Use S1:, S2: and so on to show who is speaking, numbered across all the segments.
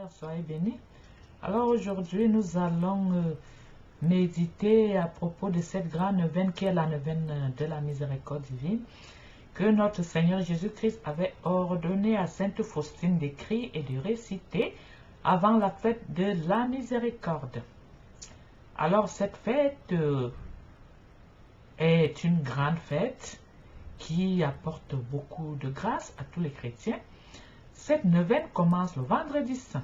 S1: Soyez bénis. Alors aujourd'hui, nous allons méditer à propos de cette grande neuvaine qui est la neuvaine de la miséricorde divine, que notre Seigneur Jésus-Christ avait ordonné à Sainte Faustine d'écrire et de réciter avant la fête de la miséricorde. Alors cette fête est une grande fête qui apporte beaucoup de grâce à tous les chrétiens. Cette neuvaine commence le vendredi saint.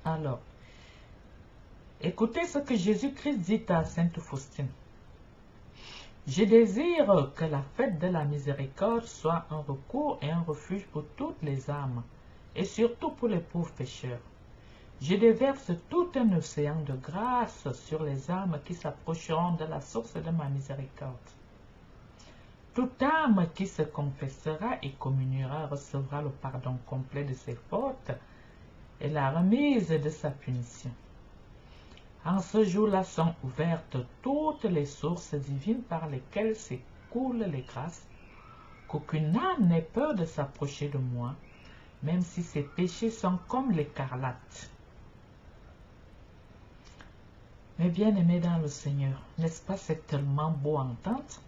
S1: Alors, écoutez ce que Jésus-Christ dit à Sainte Faustine. Je désire que la fête de la miséricorde soit un recours et un refuge pour toutes les âmes, et surtout pour les pauvres pécheurs. Je déverse tout un océan de grâce sur les âmes qui s'approcheront de la source de ma miséricorde. Toute âme qui se confessera et communiera recevra le pardon complet de ses fautes et la remise de sa punition. En ce jour-là sont ouvertes toutes les sources divines par lesquelles s'écoulent les grâces, qu'aucune âme n'ait peur de s'approcher de moi, même si ses péchés sont comme l'écarlate. Mes bien-aimés dans le Seigneur, n'est-ce pas, c'est tellement beau à entendre?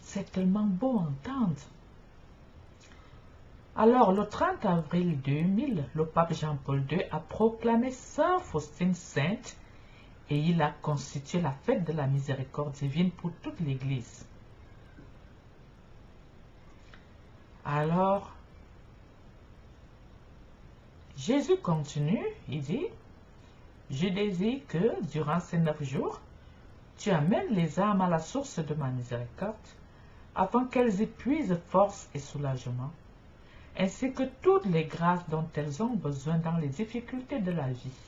S1: C'est tellement beau à entendre. Alors, le 30 avril 2000, le pape Jean-Paul II a proclamé Sainte Faustine sainte et il a constitué la fête de la miséricorde divine pour toute l'Église. Alors, Jésus continue, il dit, « Je désire que, durant ces 9 jours, tu amènes les âmes à la source de ma miséricorde, afin qu'elles épuisent force et soulagement, ainsi que toutes les grâces dont elles ont besoin dans les difficultés de la vie,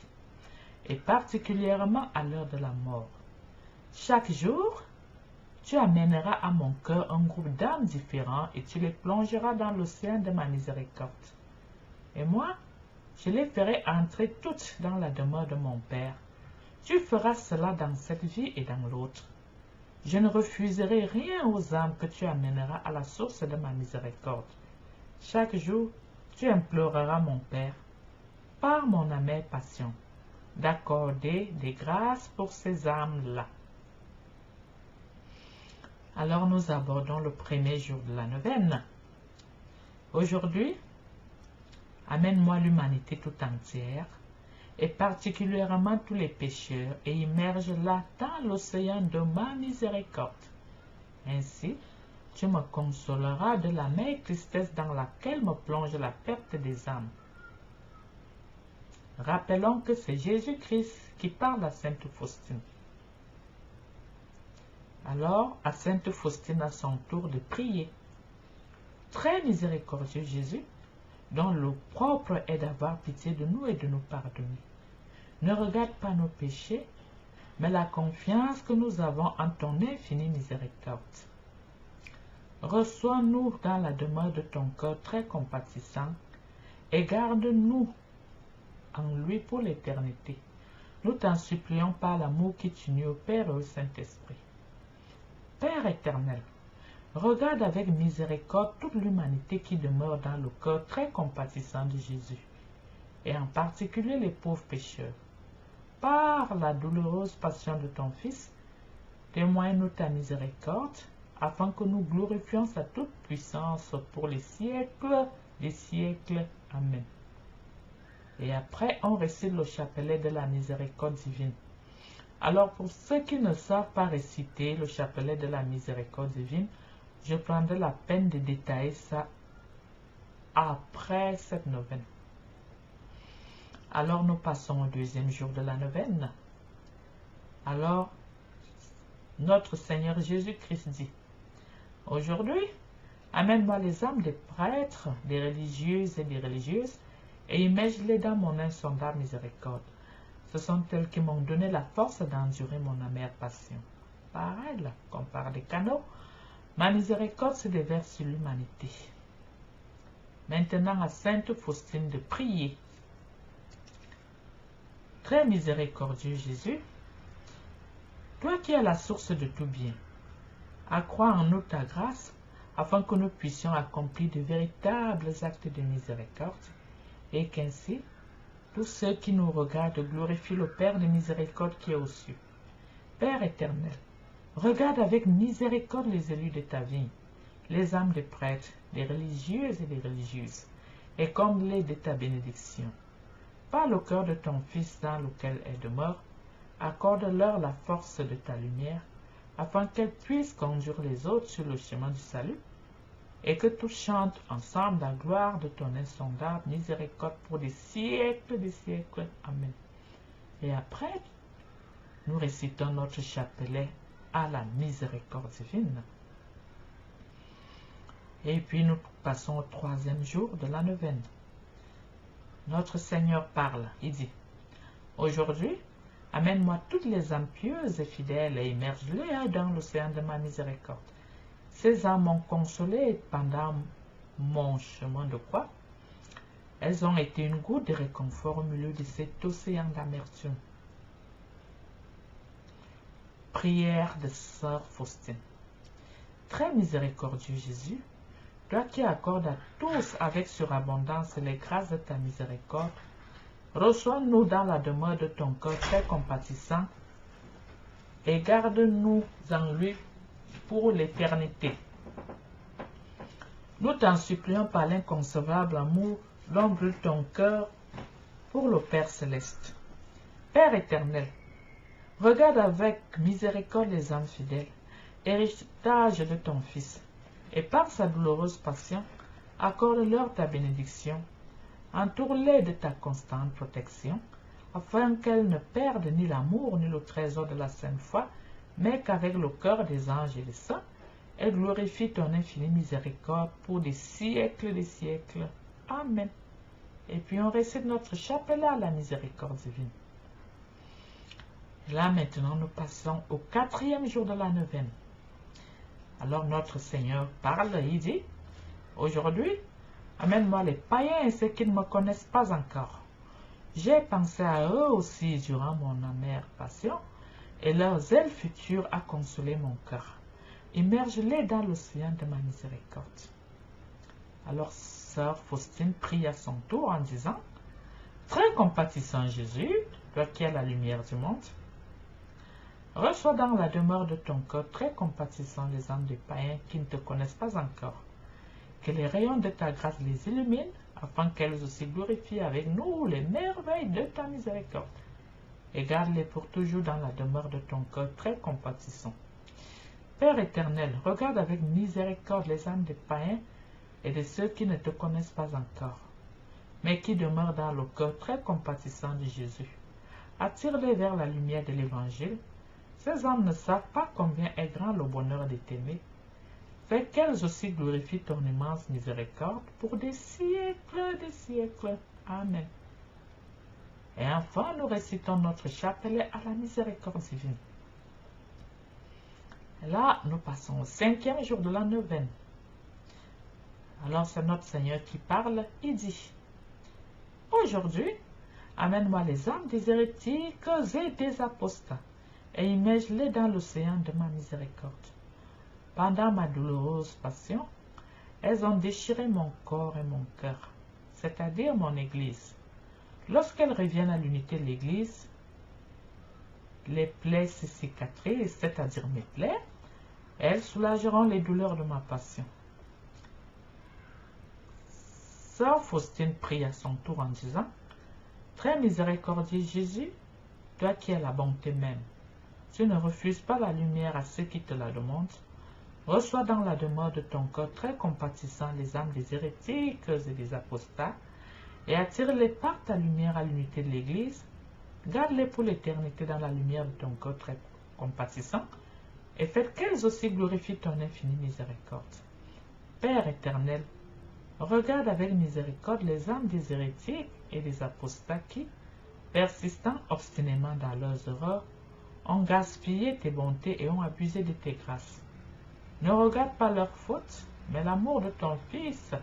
S1: et particulièrement à l'heure de la mort. Chaque jour, tu amèneras à mon cœur un groupe d'âmes différents et tu les plongeras dans l'océan de ma miséricorde. Et moi, je les ferai entrer toutes dans la demeure de mon Père. Tu feras cela dans cette vie et dans l'autre. Je ne refuserai rien aux âmes que tu amèneras à la source de ma miséricorde. Chaque jour, tu imploreras mon Père, par mon amère passion, d'accorder des grâces pour ces âmes-là. » Alors nous abordons le premier jour de la neuvaine. Aujourd'hui, amène-moi l'humanité tout entière, et particulièrement tous les pécheurs, et immerge-la dans l'océan de ma miséricorde. Ainsi, tu me consoleras de l'amère tristesse dans laquelle me plonge la perte des âmes. Rappelons que c'est Jésus-Christ qui parle à Sainte Faustine. Alors, à Sainte Faustine à son tour de prier. Très miséricordieux Jésus, dont le propre est d'avoir pitié de nous et de nous pardonner. Ne regarde pas nos péchés, mais la confiance que nous avons en ton infinie miséricorde. Reçois-nous dans la demeure de ton cœur très compatissant et garde-nous en lui pour l'éternité. Nous t'en supplions par l'amour qui t'unit au Père et au Saint-Esprit. Père éternel, regarde avec miséricorde toute l'humanité qui demeure dans le cœur très compatissant de Jésus, et en particulier les pauvres pécheurs. Par la douloureuse passion de ton Fils, témoigne-nous ta miséricorde, afin que nous glorifions sa toute puissance pour les siècles des siècles. Amen. Et après, on récite le chapelet de la miséricorde divine. Alors, pour ceux qui ne savent pas réciter le chapelet de la miséricorde divine, je prendrai la peine de détailler ça après cette neuvaine. Alors, nous passons au deuxième jour de la neuvaine. Alors, notre Seigneur Jésus-Christ dit, « Aujourd'hui, amène-moi les âmes des prêtres, des religieuses et des religieuses, et immerge-les dans mon insondable miséricorde. Ce sont elles qui m'ont donné la force d'endurer mon amère passion. » Pareil, là, comme par des canaux, ma miséricorde se déverse sur l'humanité. Maintenant, à Sainte Faustine de prier. Très miséricordieux Jésus, toi qui es la source de tout bien, accrois en nous ta grâce, afin que nous puissions accomplir de véritables actes de miséricorde, et qu'ainsi Tous ceux qui nous regardent glorifient le Père de miséricorde qui est aux cieux. Père éternel, regarde avec miséricorde les élus de ta vigne, les âmes des prêtres, des religieuses et des religieuses, et comble-les de ta bénédiction. Par le cœur de ton Fils dans lequel elle demeure, accorde-leur la force de ta lumière, afin qu'elles puissent conduire les autres sur le chemin du salut, et que tous chantent ensemble la gloire de ton insondable miséricorde pour des siècles. Amen. Et après, nous récitons notre chapelet à la miséricorde divine. Et puis nous passons au 3e jour de la neuvaine. Notre Seigneur parle, il dit, « Aujourd'hui, amène-moi toutes les âmes pieuses et fidèles et immerge-les dans l'océan de ma miséricorde. Ces âmes m'ont consolé pendant mon chemin de croix. Elles ont été une goutte de réconfort au milieu de cet océan d'amertume. » Prière de Sœur Faustine. Très miséricordieux Jésus, toi qui accordes à tous avec surabondance les grâces de ta miséricorde, reçois-nous dans la demeure de ton cœur très compatissant et garde-nous en lui pour l'éternité. Nous t'en supplions par l'inconcevable amour dont brûle ton cœur pour le Père céleste. Père éternel, regarde avec miséricorde les âmes fidèles, héritage de ton Fils, et par sa douloureuse passion, accorde-leur ta bénédiction. Entoure-les de ta constante protection, afin qu'elles ne perdent ni l'amour ni le trésor de la sainte foi, mais qu'avec le cœur des anges et des saints, elles glorifient ton infinie miséricorde pour des siècles. Amen. Et puis on récite notre chapelet à la miséricorde divine. Là maintenant, nous passons au 4e jour de la neuvaine. Alors notre Seigneur parle, il dit, « Aujourd'hui, amène-moi les païens et ceux qui ne me connaissent pas encore. J'ai pensé à eux aussi durant mon amère passion, et leurs ailes futures a consolé mon cœur. Immerge-les dans l'océan de ma miséricorde. » Alors Sœur Faustine prie à son tour en disant, « Très compatissant Jésus, toi qui es la lumière du monde, reçois dans la demeure de ton cœur très compatissant les âmes des païens qui ne te connaissent pas encore. Que les rayons de ta grâce les illuminent, afin qu'elles aussi glorifient avec nous les merveilles de ta miséricorde. Et garde-les pour toujours dans la demeure de ton cœur très compatissant. Père éternel, regarde avec miséricorde les âmes des païens et de ceux qui ne te connaissent pas encore, mais qui demeurent dans le cœur très compatissant de Jésus. Attire-les vers la lumière de l'Évangile. Ces âmes ne savent pas combien est grand le bonheur de t'aimer. Fais qu'elles aussi glorifient ton immense miséricorde pour des siècles. Amen. Et enfin, nous récitons notre chapelet à la miséricorde divine. Là, nous passons au 5e jour de la neuvaine. Alors, c'est notre Seigneur qui parle, il dit, « Aujourd'hui, amène-moi les âmes des hérétiques et des apostats, et immerge-les dans l'océan de ma miséricorde. Pendant ma douloureuse passion, elles ont déchiré mon corps et mon cœur, c'est-à-dire mon Église. Lorsqu'elles reviennent à l'unité de l'Église, les plaies se cicatrisent, c'est-à-dire mes plaies, elles soulageront les douleurs de ma passion. » Sœur Faustine prie à son tour en disant, « Très miséricordieux Jésus, toi qui es la bonté même, tu ne refuses pas la lumière à ceux qui te la demandent. Reçois dans la demeure de ton cœur très compatissant les âmes des hérétiques et des apostats, et attire-les par ta lumière à l'unité de l'Église. Garde-les pour l'éternité dans la lumière de ton cœur très compatissant, et fais qu'elles aussi glorifient ton infinie miséricorde. Père éternel, regarde avec miséricorde les âmes des hérétiques et des apostats qui, persistant obstinément dans leurs erreurs, ont gaspillé tes bontés et ont abusé de tes grâces. Ne regarde pas leurs fautes, mais l'amour de ton Fils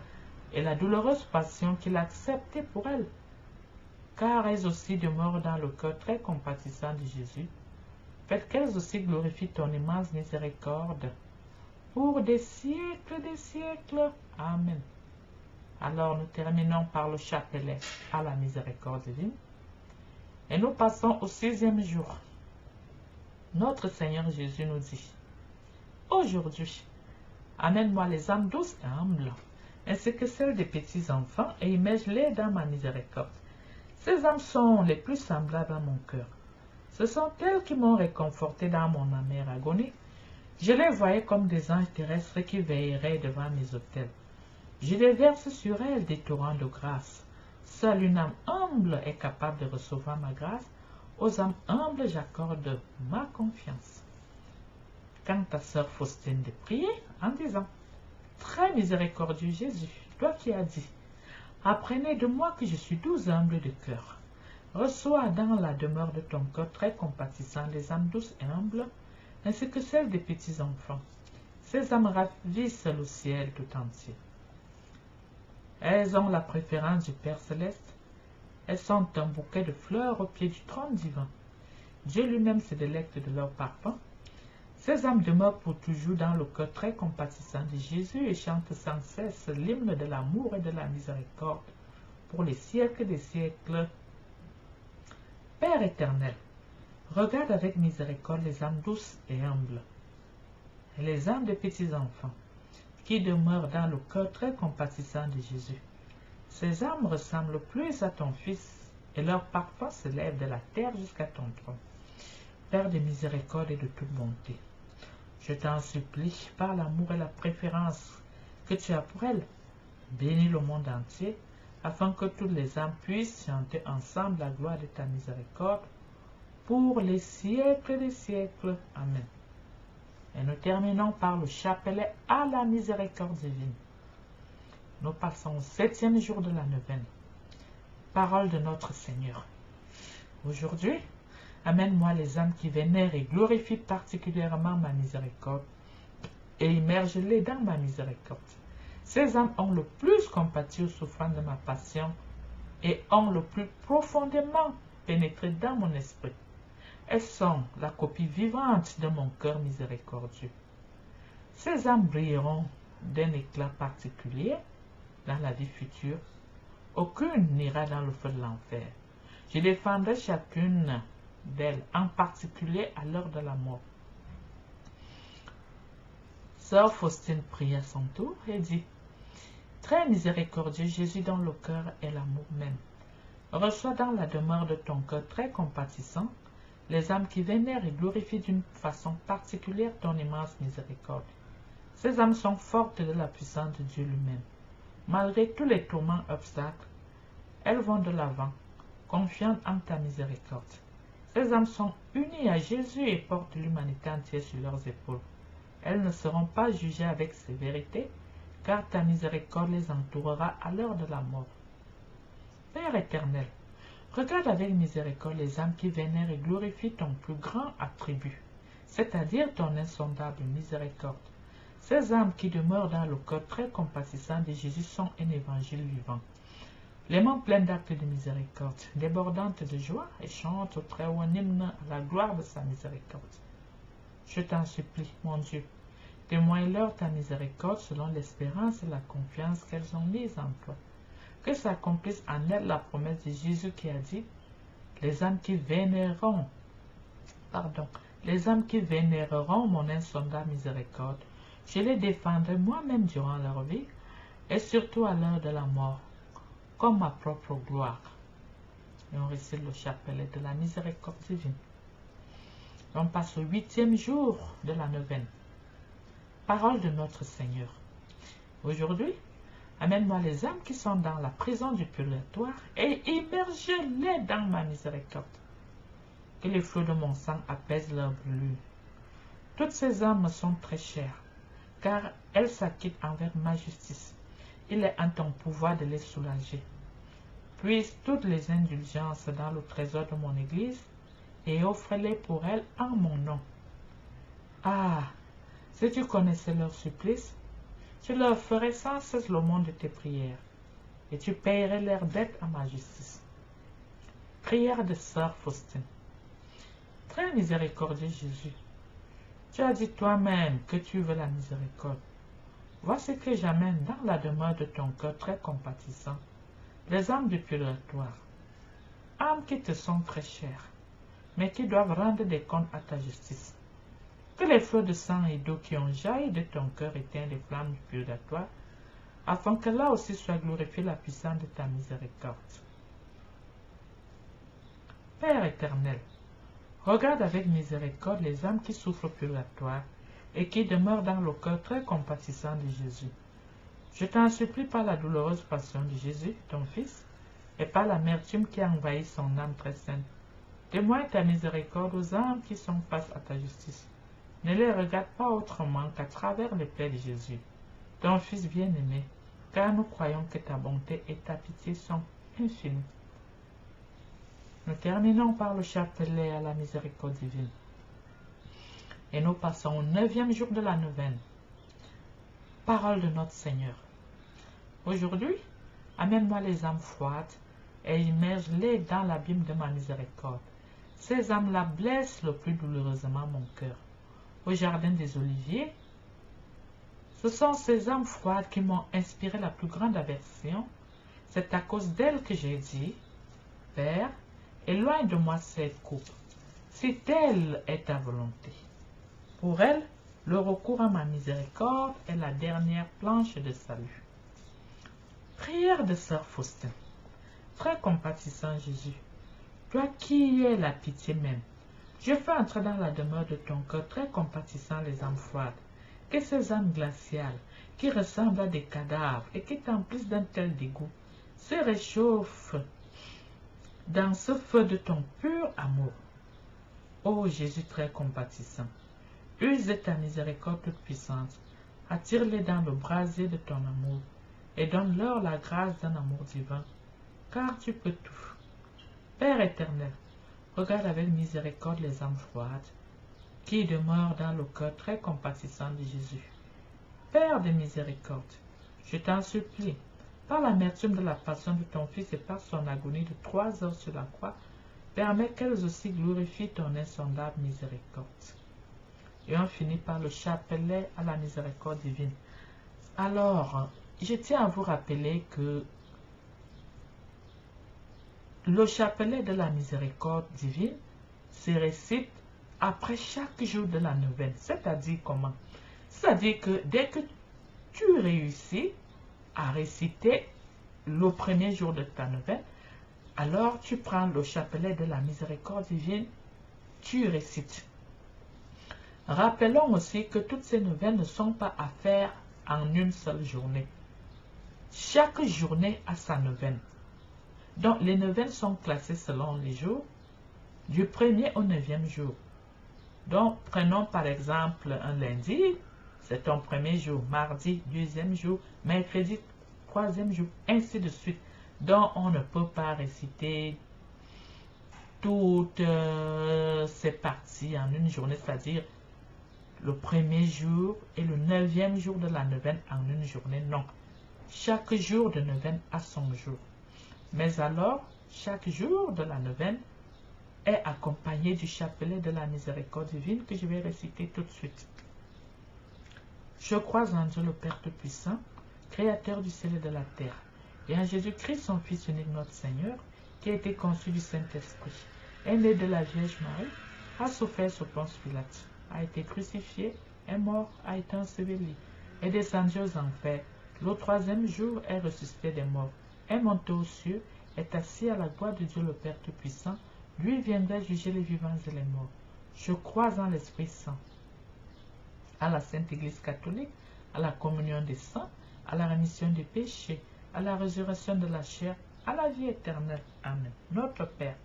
S1: et la douloureuse passion qu'il a acceptée pour elles, car elles aussi demeurent dans le cœur très compatissant de Jésus. Faites qu'elles aussi glorifient ton immense miséricorde pour des siècles. Amen. Alors nous terminons par le chapelet à la miséricorde divine. Et nous passons au 6e jour. Notre Seigneur Jésus nous dit: aujourd'hui, amène-moi les âmes douces et humbles, ainsi que celles des petits enfants, et immerge-les dans ma miséricorde. Ces âmes sont les plus semblables à mon cœur. Ce sont elles qui m'ont réconforté dans mon amère agonie. Je les voyais comme des anges terrestres qui veilleraient devant mes autels. Je déverse sur elles des torrents de grâce. Seule une âme humble est capable de recevoir ma grâce. Aux âmes humbles, j'accorde ma confiance. Quand ta sœur Faustine de prier en disant: très miséricordieux Jésus, toi qui as dit: apprenez de moi que je suis doux et humble de cœur. Reçois dans la demeure de ton cœur très compatissant les âmes douces et humbles, ainsi que celles des petits enfants. Ces âmes ravissent le ciel tout entier. Elles ont la préférence du Père Céleste. Elles sont un bouquet de fleurs au pied du trône divin. Dieu lui-même se délecte de leur parfum. Ces âmes demeurent pour toujours dans le cœur très compatissant de Jésus et chantent sans cesse l'hymne de l'amour et de la miséricorde pour les siècles des siècles. Père éternel, regarde avec miséricorde les âmes douces et humbles, et les âmes des petits enfants, qui demeurent dans le cœur très compatissant de Jésus. Ces âmes ressemblent plus à ton Fils, et leur parfum s'élève de la terre jusqu'à ton trône. Père de miséricorde et de toute bonté, je t'en supplie, par l'amour et la préférence que tu as pour elles, bénis le monde entier, afin que toutes les âmes puissent chanter ensemble la gloire de ta miséricorde, pour les siècles des siècles. Amen. Et nous terminons par le chapelet à la miséricorde divine. Nous passons au 7e jour de la neuvaine. Parole de notre Seigneur. Aujourd'hui, amène-moi les âmes qui vénèrent et glorifient particulièrement ma miséricorde, et immerge-les dans ma miséricorde. Ces âmes ont le plus compati aux souffrances de ma passion, et ont le plus profondément pénétré dans mon esprit. Elles sont la copie vivante de mon cœur miséricordieux. Ces âmes brilleront d'un éclat particulier dans la vie future. Aucune n'ira dans le feu de l'enfer. Je défendrai chacune d'elles, en particulier à l'heure de la mort. Sœur Faustine prie à son tour et dit: très miséricordieux Jésus, dont le cœur est l'amour même, reçois dans la demeure de ton cœur très compatissant les âmes qui vénèrent et glorifient d'une façon particulière ton immense miséricorde. Ces âmes sont fortes de la puissance de Dieu lui-même. Malgré tous les tourments obstacles, elles vont de l'avant, confiantes en ta miséricorde. Ces âmes sont unies à Jésus et portent l'humanité entière sur leurs épaules. Elles ne seront pas jugées avec sévérité, car ta miséricorde les entourera à l'heure de la mort. Père éternel, regarde avec miséricorde les âmes qui vénèrent et glorifient ton plus grand attribut, c'est-à-dire ton insondable miséricorde. Ces âmes qui demeurent dans le cœur très compatissant de Jésus sont un évangile vivant. Les mains pleines d'actes de miséricorde, débordantes de joie, et chantent au très haut un hymne à la gloire de sa miséricorde. Je t'en supplie, mon Dieu, témoigne-leur ta miséricorde selon l'espérance et la confiance qu'elles ont mise en toi. Que s'accomplisse en elles la promesse de Jésus qui a dit: les âmes qui vénéreront mon insondable miséricorde, je les défendrai moi-même durant leur vie, et surtout à l'heure de la mort, comme ma propre gloire. Et on récite le chapelet de la miséricorde divine. On passe au 8e jour de la neuvaine. Parole de notre Seigneur. Aujourd'hui, amène-moi les âmes qui sont dans la prison du purgatoire et immerge-les dans ma miséricorde. Que les flots de mon sang apaisent leur brûlure. Toutes ces âmes me sont très chères, car elles s'acquittent envers ma justice. Il est en ton pouvoir de les soulager. Puise toutes les indulgences dans le trésor de mon Église et offre-les pour elles en mon nom. Ah, si tu connaissais leur supplice, tu leur ferais sans cesse l'aumône de tes prières, et tu payerais leurs dettes à ma justice. Prière de sœur Faustine. Très miséricordieux Jésus, tu as dit toi-même que tu veux la miséricorde. Voici que j'amène dans la demeure de ton cœur très compatissant les âmes du purgatoire, âmes qui te sont très chères, mais qui doivent rendre des comptes à ta justice. Que les fleuves de sang et d'eau qui ont jailli de ton cœur éteignent les flammes du purgatoire, afin que là aussi soit glorifiée la puissance de ta miséricorde. Père éternel, regarde avec miséricorde les âmes qui souffrent au purgatoire et qui demeurent dans le cœur très compatissant de Jésus. Je t'en supplie par la douloureuse passion de Jésus, ton Fils, et par l'amertume qui a envahi son âme très sainte. Témoigne ta miséricorde aux âmes qui sont face à ta justice. Ne les regarde pas autrement qu'à travers les plaies de Jésus, ton Fils bien-aimé, car nous croyons que ta bonté et ta pitié sont infinies. Nous terminons par le chapelet à la miséricorde divine. Et nous passons au 9e jour de la neuvaine. Parole de notre Seigneur. Aujourd'hui, amène-moi les âmes froides et immerge-les dans l'abîme de ma miséricorde. Ces âmes-là blessent le plus douloureusement mon cœur. Au jardin des Oliviers, ce sont ces âmes froides qui m'ont inspiré la plus grande aversion. C'est à cause d'elles que j'ai dit, Père, éloigne de moi cette coupe, si telle est ta volonté. Pour elles, le recours à ma miséricorde est la dernière planche de salut. Prière de sœur Faustin. Très compatissant Jésus, toi qui es la pitié même, je fais entrer dans la demeure de ton cœur très compatissant les âmes froides, que ces âmes glaciales, qui ressemblent à des cadavres et qui t'emplissent d'un tel dégoût, se réchauffent dans ce feu de ton pur amour. Ô Jésus très compatissant, use de ta miséricorde toute puissante, attire-les dans le brasier de ton amour, et donne-leur la grâce d'un amour divin, car tu peux tout. Père éternel, regarde avec miséricorde les âmes froides, qui demeurent dans le cœur très compatissant de Jésus. Père de miséricorde, je t'en supplie, par l'amertume de la passion de ton Fils et par son agonie de 3 heures sur la croix, permets qu'elles aussi glorifient ton insondable miséricorde. Et on finit par le chapelet à la miséricorde divine. Alors, je tiens à vous rappeler que le chapelet de la miséricorde divine se récite après chaque jour de la neuvaine. C'est-à-dire comment? C'est-à-dire que dès que tu réussis à réciter le premier jour de ta neuvaine, alors tu prends le chapelet de la miséricorde divine, tu récites. Rappelons aussi que toutes ces neuvaines ne sont pas à faire en une seule journée. Chaque journée a sa neuvaine. Donc les neuvaines sont classées selon les jours, du 1er au 9e jour. Donc prenons par exemple un lundi, c'est ton premier jour, mardi, 2e jour, mercredi, 3e jour, ainsi de suite. Donc on ne peut pas réciter toutes ces parties en une journée, c'est-à-dire le premier jour et le 9e jour de la neuvaine en une journée, non. Chaque jour de neuvaine a son jour. Mais alors, chaque jour de la neuvaine est accompagné du chapelet de la miséricorde divine que je vais réciter tout de suite. Je crois en Dieu le Père Tout-Puissant, Créateur du ciel et de la terre, et en Jésus-Christ, son Fils unique, notre Seigneur, qui a été conçu du Saint-Esprit, est né de la Vierge Marie, a souffert sous Ponce Pilate, a été crucifié, est mort, a été enseveli, est descendu aux enfers, le 3e jour est ressuscité des morts, est monté aux cieux, est assis à la droite de Dieu le Père Tout-Puissant, lui viendra juger les vivants et les morts. Je crois en l'Esprit Saint, à la Sainte Église catholique, à la communion des saints, à la rémission des péchés, à la résurrection de la chair, à la vie éternelle. Amen. Notre Père,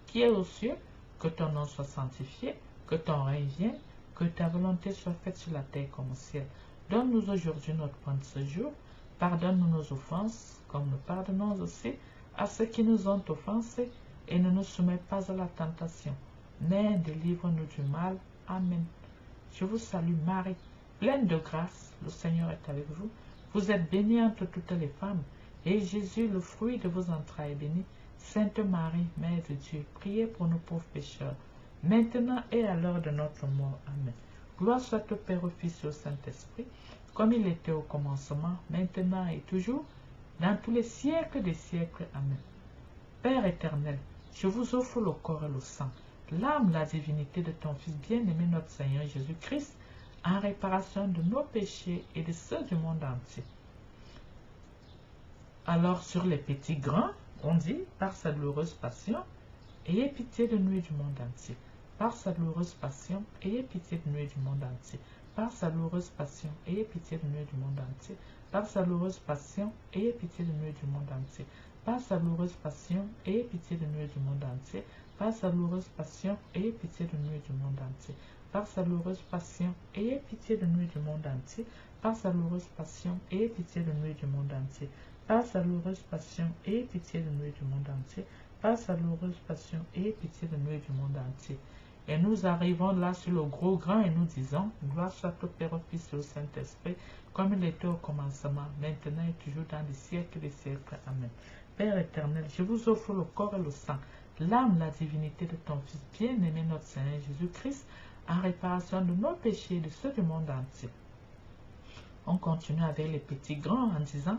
S1: qui es aux cieux, que ton nom soit sanctifié, que ton règne vienne, que ta volonté soit faite sur la terre comme au ciel. Donne-nous aujourd'hui notre pain de ce jour. Pardonne-nous nos offenses, comme nous pardonnons aussi à ceux qui nous ont offensés, et ne nous soumets pas à la tentation, mais délivre-nous du mal. Amen. Je vous salue Marie, pleine de grâce, le Seigneur est avec vous. Vous êtes bénie entre toutes les femmes, et Jésus, le fruit de vos entrailles, est béni. Sainte Marie, Mère de Dieu, priez pour nous pauvres pécheurs, maintenant et à l'heure de notre mort. Amen. Gloire soit au Père, au Fils et au Saint-Esprit, comme il était au commencement, maintenant et toujours, dans tous les siècles des siècles. Amen. Père éternel, je vous offre le corps et le sang, l'âme, la divinité de ton Fils bien-aimé, notre Seigneur Jésus-Christ, en réparation de nos péchés et de ceux du monde entier. Alors sur les petits grands, on dit, par sa douloureuse passion, ayez pitié de nous et du monde entier. Par sa douloureuse passion, ayez pitié de nous et du monde entier. Par sa douloureuse passion, ayez pitié de nous et du monde entier. Par sa douloureuse passion, ayez pitié de nous et du monde entier. Par sa douloureuse passion, ayez pitié de nous et du monde entier. Par sa douloureuse passion, ayez pitié de nous et du monde entier. Par sa douloureuse passion, ayez pitié de nous et du monde entier. Par sa douloureuse passion, ayez pitié de nous et du monde entier. Par sa douloureuse passion, ayez pitié de nous et du monde entier. Par sa douloureuse passion, ayez pitié de nous et du monde entier. Et nous arrivons là sur le gros grand et nous disons, gloire soit au Père, au Fils et au Saint-Esprit, comme il était au commencement, maintenant et toujours dans les siècles des siècles. Amen. Père éternel, je vous offre le corps et le sang, l'âme, la divinité de ton Fils bien-aimé, notre Seigneur Jésus-Christ, en réparation de nos péchés et de ceux du monde entier. On continue avec les petits grands en disant,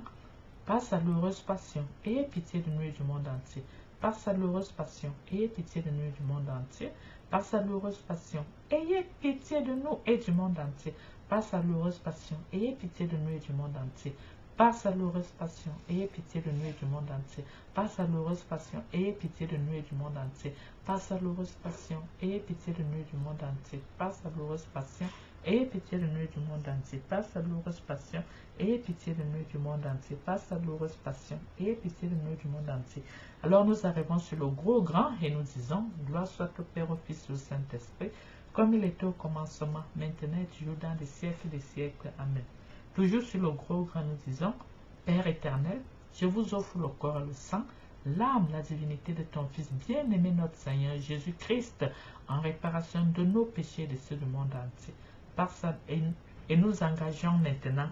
S1: par sa douloureuse passion, ayez pitié de nous et du monde entier. Par sa douloureuse passion, ayez pitié de nous et du monde entier. Par sa douloureuse passion, ayez pitié de nous et du monde entier. Par sa douloureuse passion, ayez pitié de nous et du monde entier. Par sa douloureuse passion, ayez pitié de nous et du monde entier. Par sa douloureuse passion, ayez pitié de nous et du monde entier. Par sa douloureuse passion, ayez pitié de nous et du monde entier. Par sa douloureuse passion, ayez pitié de nous et du monde entier. Par sa douloureuse passion, ayez pitié de nous et du monde entier. Par sa douloureuse passion, ayez pitié de nous et du monde entier. Alors nous arrivons sur le gros grand et nous disons, gloire soit au Père, au Fils et au Saint-Esprit, comme il était au commencement, maintenant et toujours dans les siècles des siècles. Amen. Toujours sur le gros grand, nous disons, Père éternel, je vous offre le corps et le sang, l'âme, la divinité de ton Fils bien-aimé, notre Seigneur Jésus-Christ, en réparation de nos péchés et de ceux du monde entier. Par sa, et nous engageons maintenant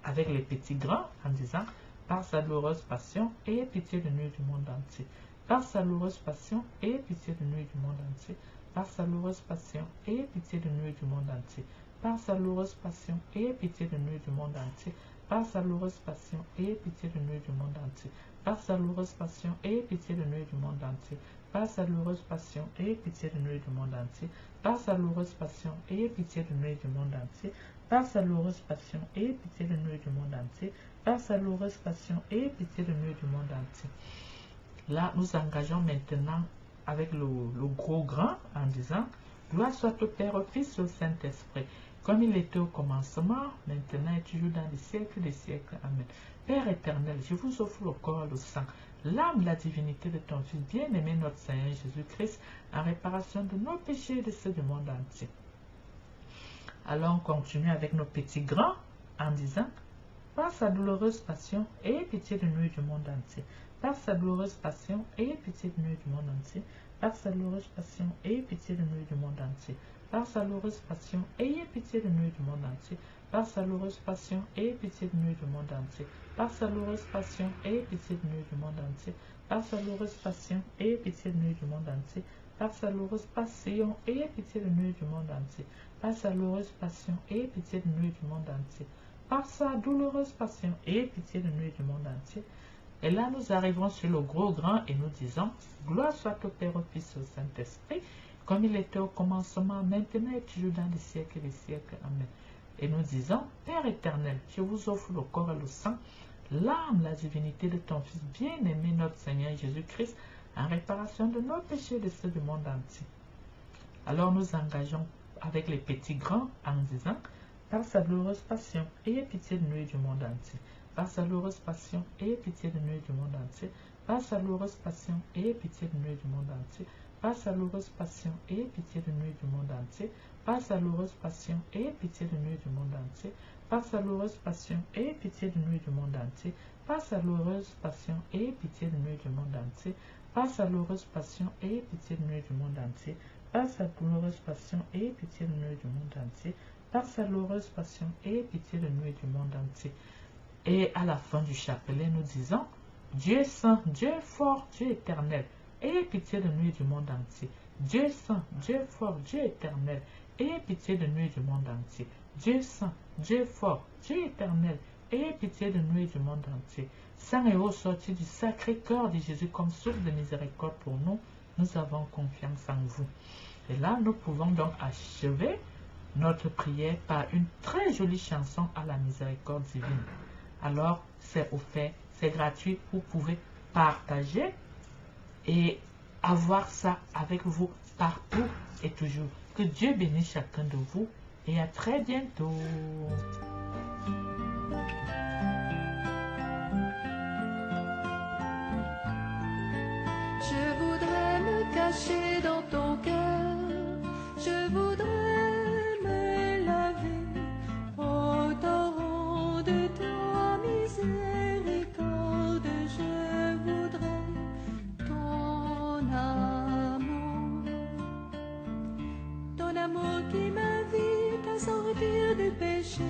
S1: avec les petits grands en disant, par sa douloureuse passion, ayez pitié de nous et du monde entier. Par sa douloureuse passion, ayez pitié de nous et du monde entier. Par sa douloureuse passion, ayez pitié de nous et du monde entier. Par sa douloureuse passion, ayez pitié de nous et du monde entier. Par sa douloureuse passion, ayez pitié de nous et du monde entier. Par sa douloureuse passion, ayez pitié de nous et du monde entier. Par sa douloureuse passion, ayez pitié de nous et du monde entier. Par sa douloureuse passion, ayez pitié de nous et du monde entier. Par sa douloureuse passion, ayez pitié de nous et du monde entier. Par sa douloureuse passion, ayez pitié de nous et du monde entier. Là, nous engageons maintenant avec le gros grand en disant, gloire soit au Père, au Fils et au Saint-Esprit, comme il était au commencement, maintenant et toujours dans les siècles des siècles. Amen. Père éternel, je vous offre le corps et le sang, l'âme, la divinité de ton Fils bien-aimé, notre Seigneur Jésus-Christ, en réparation de nos péchés et de ceux du monde entier. Alors on continue avec nos petits grands en disant, par sa douloureuse passion, ayez pitié de nous et du monde entier. Par sa douloureuse passion, ayez pitié de nous et du monde entier. Par sa douloureuse passion, ayez pitié de nous et du monde entier. Par sa douloureuse passion, ayez pitié de nous et du monde entier. Par sa douloureuse passion, ayez pitié de nous et du monde entier. Par sa douloureuse passion, ayez pitié de nous et du monde entier. Par sa douloureuse passion, ayez pitié de nous et du monde entier. Par sa douloureuse passion, ayez pitié de nous et du monde entier. Par sa douloureuse passion, ayez pitié de nous et du monde entier. Par sa douloureuse passion, ayez pitié de nous et du monde entier. Et là, nous arrivons sur le gros grand et nous disons, gloire soit au Père, au Fils et au Saint-Esprit, comme il était au commencement, maintenant et toujours dans les siècles et les siècles. Amen. Et nous disons, Père éternel, je vous offre le corps et le sang, l'âme, la divinité de ton Fils bien-aimé, notre Seigneur Jésus-Christ, en réparation de nos péchés et de ceux du monde entier. Alors nous engageons avec les petits grands en disant, par sa douloureuse passion, ayez pitié de nous et du monde entier. Par sa douloureuse passion, ayez pitié de nous et du monde entier. Par sa douloureuse passion, ayez pitié de nous et du monde entier. Par sa douloureuse passion, ayez pitié de nous et du monde entier. Par sa douloureuse passion, ayez pitié de nous et du monde entier. Par sa douloureuse passion, ayez pitié de nous et du monde entier. Par sa douloureuse passion, ayez pitié de nous et du monde entier. Par sa douloureuse passion, ayez pitié de nous et du monde entier. Par sa douloureuse passion, ayez pitié de nous et du monde entier. Par sa douloureuse passion, ayez pitié de nous et du monde entier. Et à la fin du chapelet, nous disons, Dieu saint, Dieu fort, Dieu éternel, ayez pitié de nous et du monde entier. Dieu saint, Dieu fort, Dieu éternel, ayez pitié de nous et du monde entier. Dieu saint, Dieu fort, Dieu éternel, ayez pitié de nous et du monde entier. Saint et haut sorti du sacré cœur de Jésus comme source de miséricorde pour nous, nous avons confiance en vous. Et là, nous pouvons donc achever notre prière par une très jolie chanson à la miséricorde divine. Alors, c'est offert, c'est gratuit, vous pouvez partager et avoir ça avec vous partout et toujours. Que Dieu bénisse chacun de vous et à très bientôt.
S2: Je voudrais me cacher dans ton cœur, je voudrais me laver au torrent de ta miséricorde. Je voudrais ton amour qui m'invite à sortir du péché.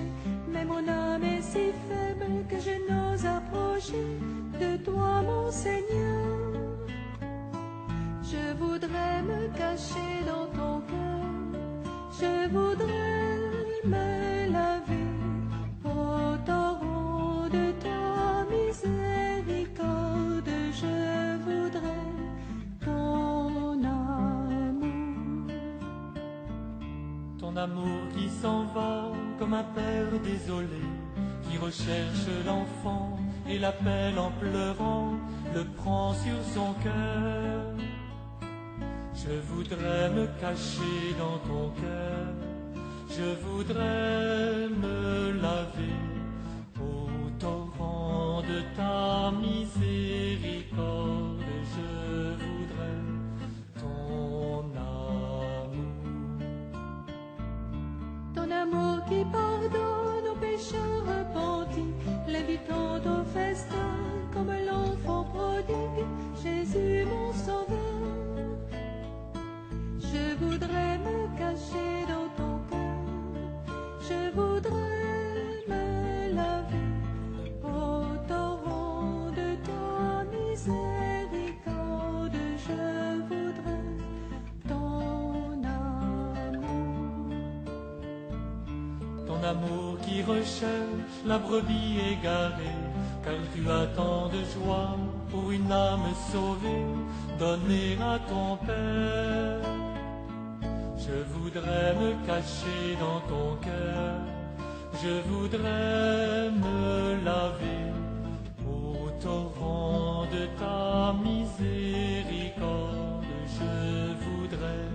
S2: Mais mon âme est si faible que je n'ose approcher de toi, mon Seigneur. Je voudrais me cacher dans ton cœur, je voudrais me laver au torrent de ta miséricorde. Je voudrais
S3: ton amour qui s'en va comme un père désolé, qui recherche l'enfant et l'appelle en pleurant, le prend sur son cœur. Je voudrais me cacher dans ton cœur, je voudrais me laver au torrent de ta miséricorde. Je voudrais
S2: ton amour qui pardonne aux pécheurs repentis, l'invitant au festin comme l'enfant prodigue, Jésus mon sauveur. Je voudrais me cacher dans ton cœur, je voudrais me laver au torrent de ta miséricorde. Je voudrais
S3: ton amour qui recherche la brebis égarée, car tu as tant de joie pour une âme sauvée, donnée à ton Père. Je voudrais me cacher dans ton cœur, je voudrais me laver au torrent de ta miséricorde. Je voudrais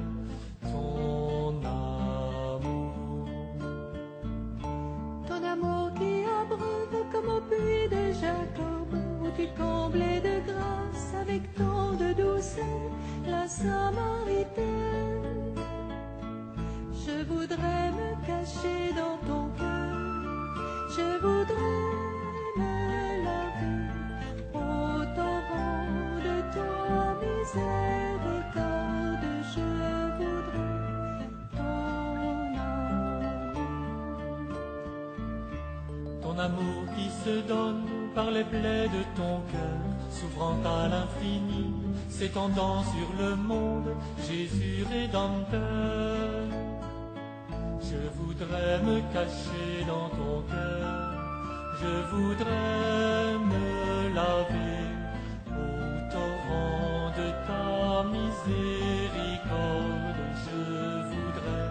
S2: ton amour qui abreuve comme au puits de Jacob, où tu comblais de grâce avec tant de douceur la Samaritaine. Je voudrais me cacher dans ton cœur, je voudrais me laver au torrent de ta miséricorde. Je voudrais
S3: ton amour qui se donne par les plaies de ton cœur, s'ouvrant à l'infini, s'étendant sur le monde, Jésus Rédempteur. Je voudrais me cacher dans ton cœur, je voudrais me laver au torrent de ta miséricorde. Je voudrais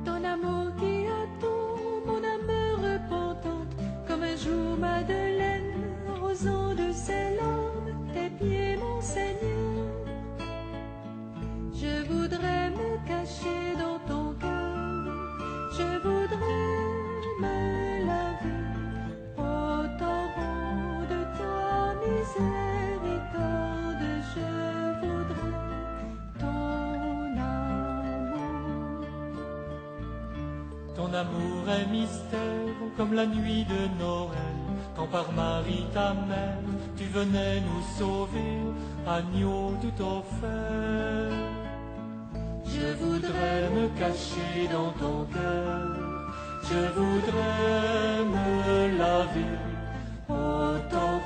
S2: ton amour qui attend mon âme repentante, comme un jour Madeleine arrosant de ses larmes tes pieds, mon Seigneur. Je voudrais me cacher dans ton cœur, je voudrais me laver au torrent de ta miséricorde. Je voudrais
S3: ton amour est mystère comme la nuit de Noël, quand par Marie ta mère tu venais nous sauver, agneau tout offert. Je voudrais me cacher dans ton cœur, je voudrais me laver au
S2: Oh, ton